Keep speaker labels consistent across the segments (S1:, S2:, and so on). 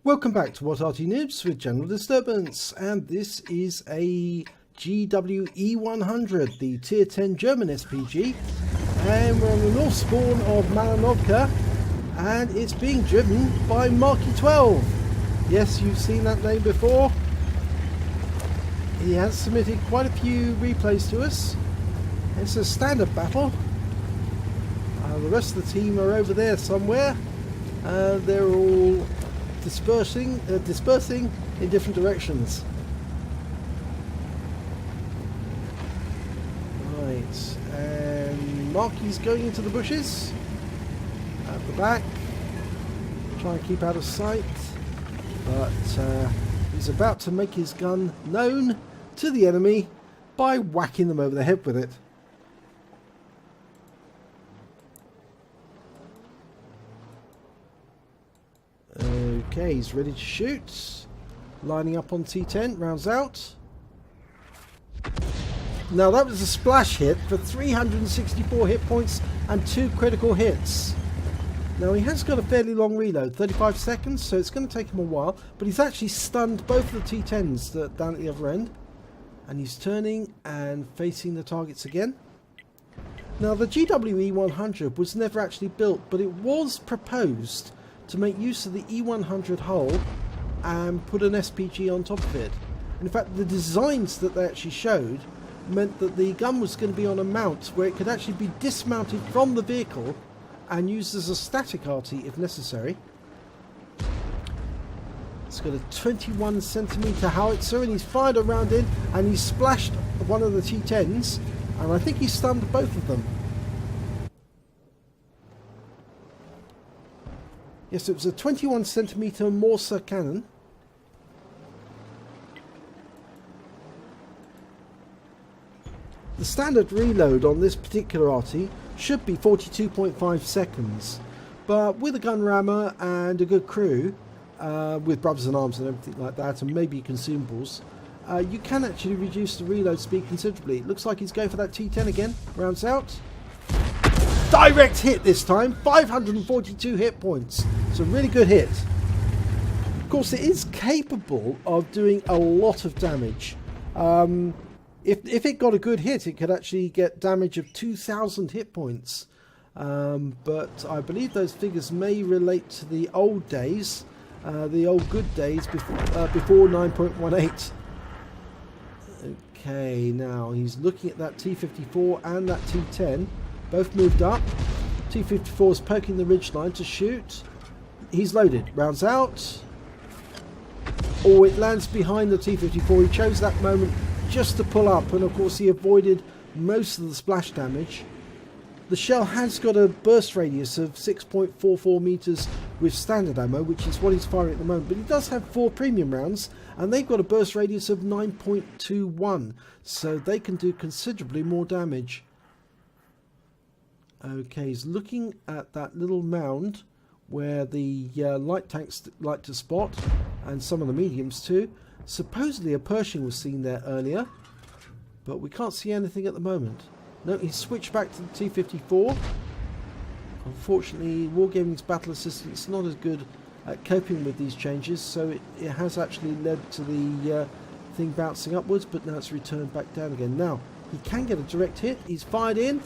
S1: Welcome back to What Arty Noobs with General Disturbance, and this is a GW E100, the Tier 10 German SPG, and we're on the north spawn of Malinovka, and it's being driven by Marky 12. Yes, you've seen that name before. He has submitted quite a few replays to us. It's a standard battle. The rest of the team are over there somewhere. They're all dispersing in different directions. Right, and Marky's going into the bushes at the back, trying to keep out of sight, but he's about to make his gun known to the enemy by whacking them over the head with it. Okay, he's ready to shoot. Lining up on T10, rounds out. Now that was a splash hit for 364 hit points and 2 critical hits. Now he has got a fairly long reload, 35 seconds, so it's going to take him a while, but he's actually stunned both of the T10s down at the other end. And he's turning and facing the targets again. Now the GW E100 was never actually built, but it was proposed to make use of the E100 hull and put an SPG on top of it. In fact, the designs that they actually showed meant that the gun was going to be on a mount where it could actually be dismounted from the vehicle and used as a static Arty if necessary. It's got a 21 centimeter howitzer and he's fired a round in and he's splashed one of the T10s, and I think he stunned both of them. Yes, it was a 21 centimeter Morse cannon. The standard reload on this particular Arty should be 42.5 seconds, but with a gun rammer and a good crew, with brothers in arms and everything like that, and maybe consumables, you can actually reduce the reload speed considerably. It looks like he's going for that T10 again. Rounds out. Direct hit this time, 542 hit points. It's a really good hit. Of course, it is capable of doing a lot of damage. If it got a good hit, it could actually get damage of 2,000 hit points. But I believe those figures may relate to the old days, the old good days before 9.18. Okay, now he's looking at that T54 and that T10. Both moved up. T54 is poking the ridgeline to shoot. He's loaded. Rounds out. Oh, it lands behind the T54. He chose that moment just to pull up, and of course he avoided most of the splash damage. The shell has got a burst radius of 6.44 meters with standard ammo, which is what he's firing at the moment, but he does have 4 premium rounds and they've got a burst radius of 9.21, so they can do considerably more damage. Okay, he's looking at that little mound where the light tanks like to spot, and some of the mediums too. Supposedly a Pershing was seen there earlier, but we can't see anything at the moment. No, he's switched back to the T54. Unfortunately, Wargaming's battle assistance is not as good at coping with these changes, so it has actually led to the thing bouncing upwards, but now it's returned back down again. Now, he can get a direct hit. He's fired in.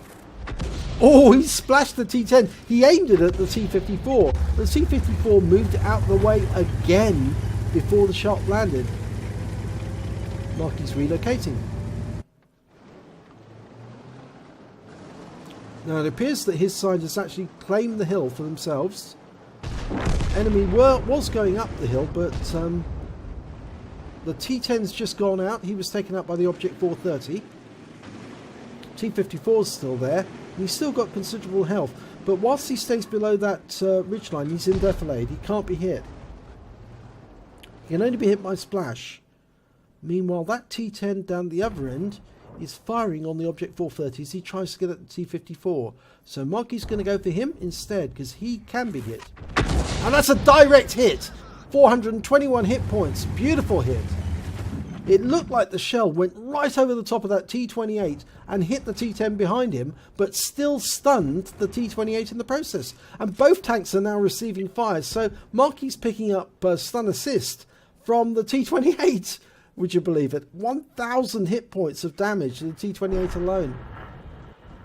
S1: Oh, he splashed the T10. He aimed it at the T54. The T54 moved out of the way again before the shot landed. Marky's relocating. Now it appears that his side has actually claimed the hill for themselves. Enemy was going up the hill, but the T10's just gone out. He was taken out by the Object 430. T54's still there. He's still got considerable health, but whilst he stays below that ridgeline, he's in defilade. He can't be hit. He can only be hit by splash. Meanwhile, that T10 down the other end is firing on the Object 430 as he tries to get at the T54. So Marky's going to go for him instead, because he can be hit. And that's a direct hit! 421 hit points. Beautiful hit. It looked like the shell went right over the top of that T-28 and hit the T-10 behind him, but still stunned the T-28 in the process. And both tanks are now receiving fires, so Marky's picking up stun assist from the T-28. Would you believe it? 1,000 hit points of damage to the T-28 alone.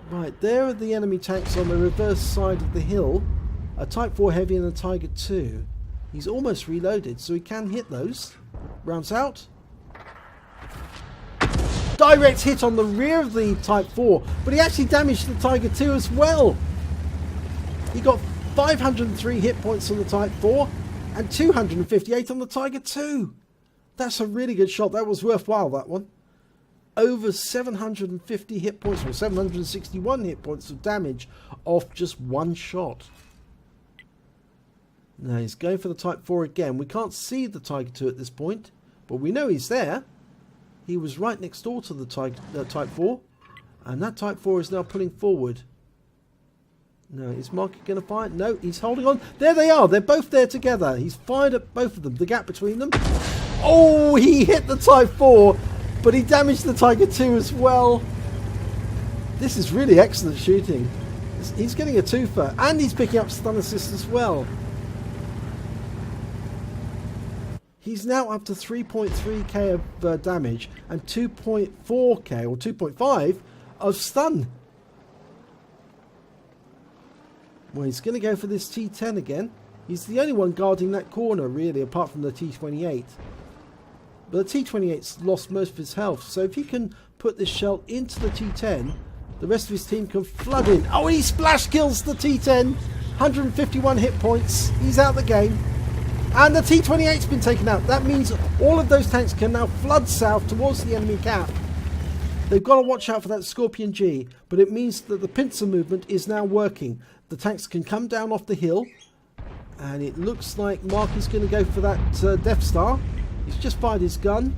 S1: Right, there are the enemy tanks on the reverse side of the hill. A Type 4 Heavy and a Tiger II. He's almost reloaded, so he can hit those. Rounds out. Direct hit on the rear of the Type 4, but he actually damaged the Tiger II as well. He got 503 hit points on the Type 4 and 258 on the Tiger II. That's a really good shot. That was worthwhile, that one. Over 750 hit points, or 761 hit points of damage off just one shot. Now he's going for the Type 4 again. We can't see the Tiger II at this point, but we know he's there. He was right next door to the Type 4, and that Type 4 is now pulling forward. No, is Marky going to fire? No, he's holding on. There they are. They're both there together. He's fired at both of them. The gap between them. Oh, he hit the Type 4, but he damaged the Tiger II as well. This is really excellent shooting. He's getting a twofer, and he's picking up stun assist as well. He's now up to 3.3k of damage and 2.4k or 2.5 of stun. Well, he's going to go for this T10 again. He's the only one guarding that corner, really, apart from the T28. But the T28's lost most of his health, so if he can put this shell into the T10, the rest of his team can flood in. Oh, he splash kills the T10. 151 hit points. He's out of the game. And the T-28's been taken out. That means all of those tanks can now flood south towards the enemy cap. They've got to watch out for that Scorpion G, but it means that the pincer movement is now working. The tanks can come down off the hill, and it looks like Marky's going to go for that Death Star. He's just fired his gun.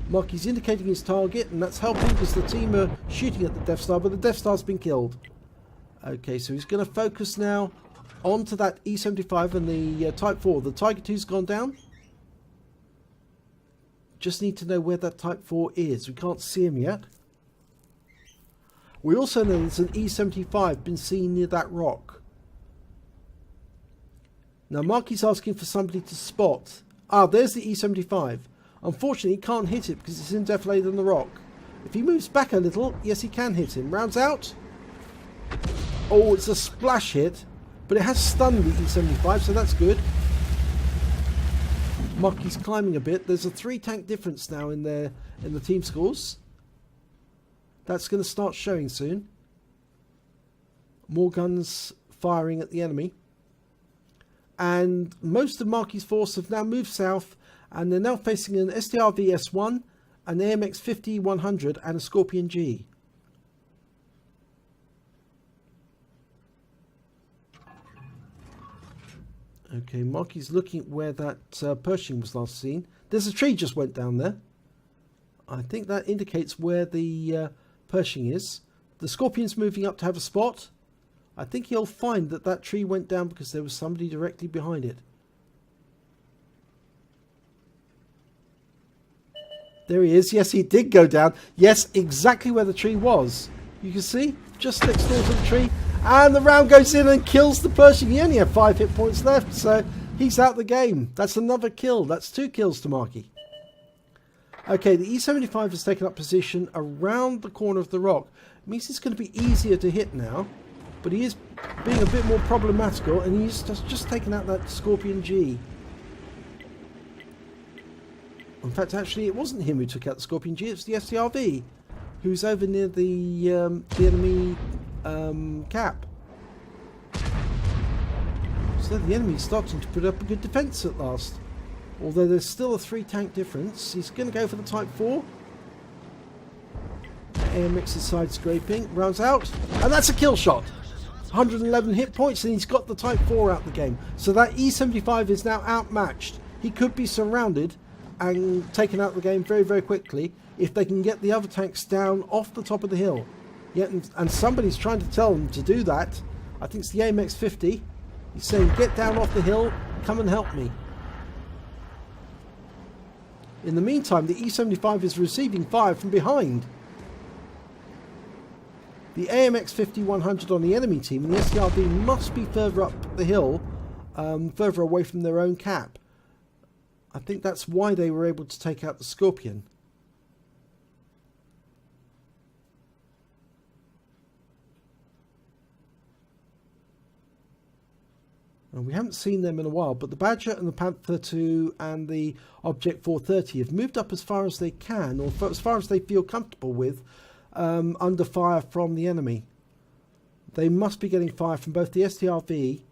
S1: Marky's indicating his target, and that's helping because the team are shooting at the Death Star, but the Death Star's been killed. Okay, so he's going to focus now onto that E75 and the Type 4. The Tiger II's gone down. Just need to know where that Type 4 is. We can't see him yet. We also know there's an E75 been seen near that rock. Now Marky's asking for somebody to spot. Ah, there's the E75. Unfortunately, he can't hit it because it's indeflated on the rock. If he moves back a little, yes, he can hit him. Rounds out. Oh, it's a splash hit. But it has stunned the E75, so that's good. Marky's climbing a bit. There's a 3-tank difference now in the team scores. That's going to start showing soon. More guns firing at the enemy. And most of Marky's force have now moved south, and they're now facing an SDR-V S1, an AMX-50 100, and a Scorpion G. Okay, Marky's looking at where that Pershing was last seen. There's a tree just went down there. I think that indicates where the Pershing is. The Scorpion's moving up to have a spot. I think he'll find that that tree went down because there was somebody directly behind it. There he is. Yes, he did go down. Yes, exactly where the tree was. You can see, just next door to the tree. And the round goes in and kills the Pershing. He only had 5 hit points left, so he's out the game. That's another kill. That's 2 kills to Marky. Okay, the E75 has taken up position around the corner of the rock. It means it's going to be easier to hit now, but he is being a bit more problematical, and he's just taken out that Scorpion G. In fact, actually, it wasn't him who took out the Scorpion G, it's the SDR-V, who's over near the enemy cap. So the enemy's starting to put up a good defence at last. Although there's still a 3-tank difference. He's going to go for the Type 4. AMX is side scraping. Rounds out. And that's a kill shot. 111 hit points, and he's got the Type 4 out the game. So that E75 is now outmatched. He could be surrounded and taken out the game very, very quickly if they can get the other tanks down off the top of the hill. Yeah, and somebody's trying to tell them to do that. I think it's the AMX-50. He's saying, get down off the hill, come and help me. In the meantime, the E75 is receiving fire from behind. The AMX-50-100 on the enemy team and the STRV must be further up the hill, further away from their own cap. I think that's why they were able to take out the Scorpion. And we haven't seen them in a while, but the Badger and the Panther II and the Object 430 have moved up as far as they can, or as far as they feel comfortable with, under fire from the enemy. They must be getting fire from both the STRV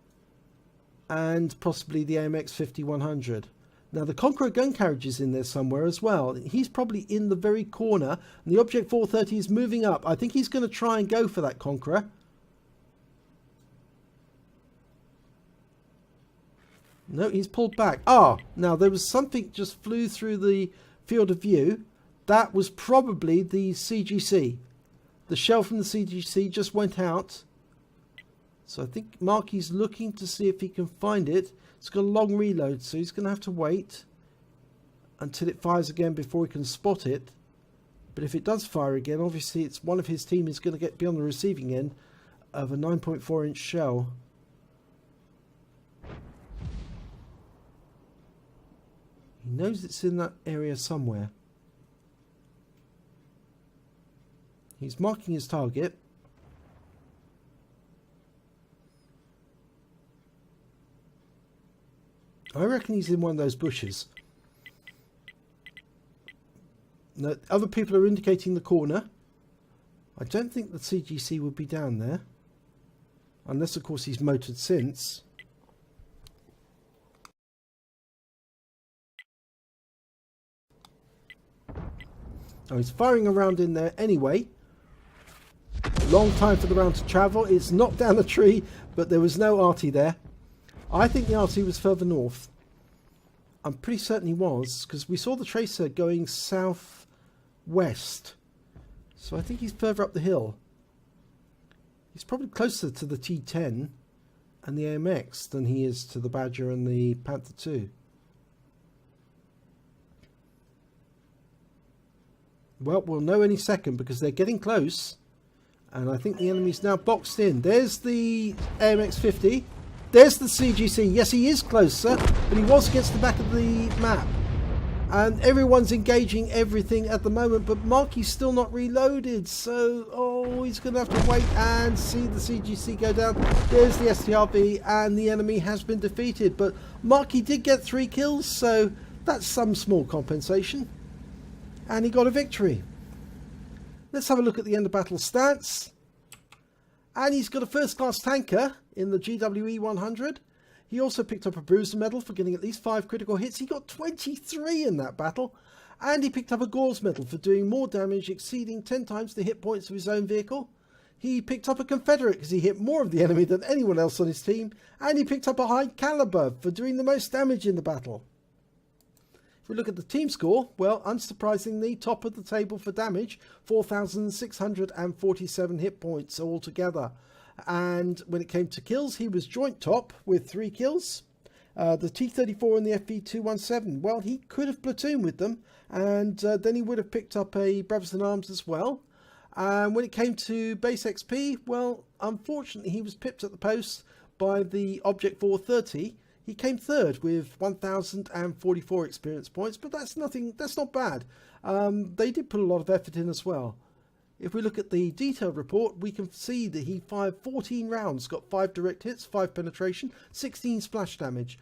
S1: and possibly the AMX-50-100. Now the Conqueror gun carriage is in there somewhere as well. He's probably in the very corner, and the Object 430 is moving up. I think he's going to try and go for that Conqueror. No, he's pulled back. Now there was something just flew through the field of view. That was probably the CGC. The shell from the CGC just went out. So I think Marky's looking to see if he can find it. It's got a long reload, so he's going to have to wait until it fires again before he can spot it. But if it does fire again, obviously it's one of his team is going to get beyond the receiving end of a 9.4-inch shell. He knows it's in that area somewhere. He's marking his target. I reckon he's in one of those bushes. No, other people are indicating the corner. I don't think the CGC would be down there. Unless, of course, he's motored since. Oh, he's firing around in there anyway. Long time for the round to travel. It's knocked down the tree, but there was no Arty there. I think the Arty was further north. I'm pretty certain he was, because we saw the tracer going southwest. So I think he's further up the hill. He's probably closer to the T10 and the AMX than he is to the Badger and the Panther II. Well, we'll know any second because they're getting close. And I think the enemy's now boxed in. There's the AMX-50. There's the CGC. Yes, he is closer, but he was against the back of the map. And everyone's engaging everything at the moment, but Marky's still not reloaded. So, he's going to have to wait and see the CGC go down. There's the STRV, and the enemy has been defeated. But Marky did get 3 kills, so that's some small compensation. And he got a victory. Let's have a look at the end of battle stats. And he's got a first class tanker in the GW E100. He also picked up a bruiser medal for getting at least 5 critical hits. He got 23 in that battle. And he picked up a Gore's medal for doing more damage, exceeding 10 times the hit points of his own vehicle. He picked up a Confederate because he hit more of the enemy than anyone else on his team. And he picked up a High Calibre for doing the most damage in the battle. If we look at the team score, well, unsurprisingly, top of the table for damage, 4,647 hit points altogether. And when it came to kills, he was joint top with 3 kills. The T-34 and the FV-217, well, he could have platooned with them, and then he would have picked up a Brothers in Arms as well. And when it came to base XP, well, unfortunately, he was pipped at the post by the Object 430. He came third with 1,044 experience points, but that's not bad. They did put a lot of effort in as well. If we look at the detailed report, we can see that he fired 14 rounds, got 5 direct hits, 5 penetration, 16 splash damage.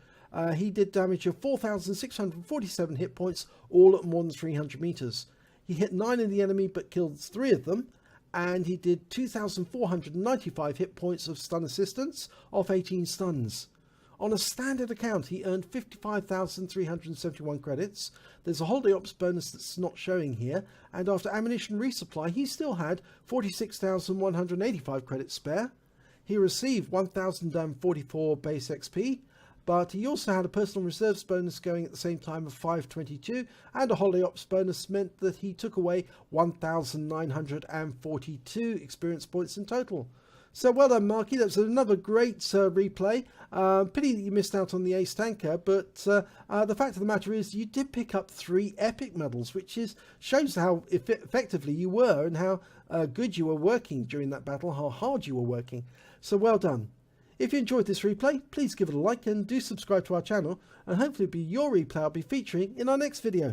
S1: He did damage of 4,647 hit points, all at more than 300 meters. He hit 9 of the enemy, but killed 3 of them. And he did 2,495 hit points of stun assistance off 18 stuns. On a standard account, he earned 55,371 credits. There's a holiday ops bonus that's not showing here, and after ammunition resupply, he still had 46,185 credits spare. He received 1,044 base XP, but he also had a personal reserves bonus going at the same time of 522, and a holiday ops bonus meant that he took away 1,942 experience points in total. So well done, Marky. That's another great replay. Pity that you missed out on the ace tanker, but the fact of the matter is you did pick up 3 epic medals, which shows how effectively you were and how good you were working during that battle, how hard you were working. So well done. If you enjoyed this replay, please give it a like and do subscribe to our channel, and hopefully it'll be your replay I'll be featuring in our next video.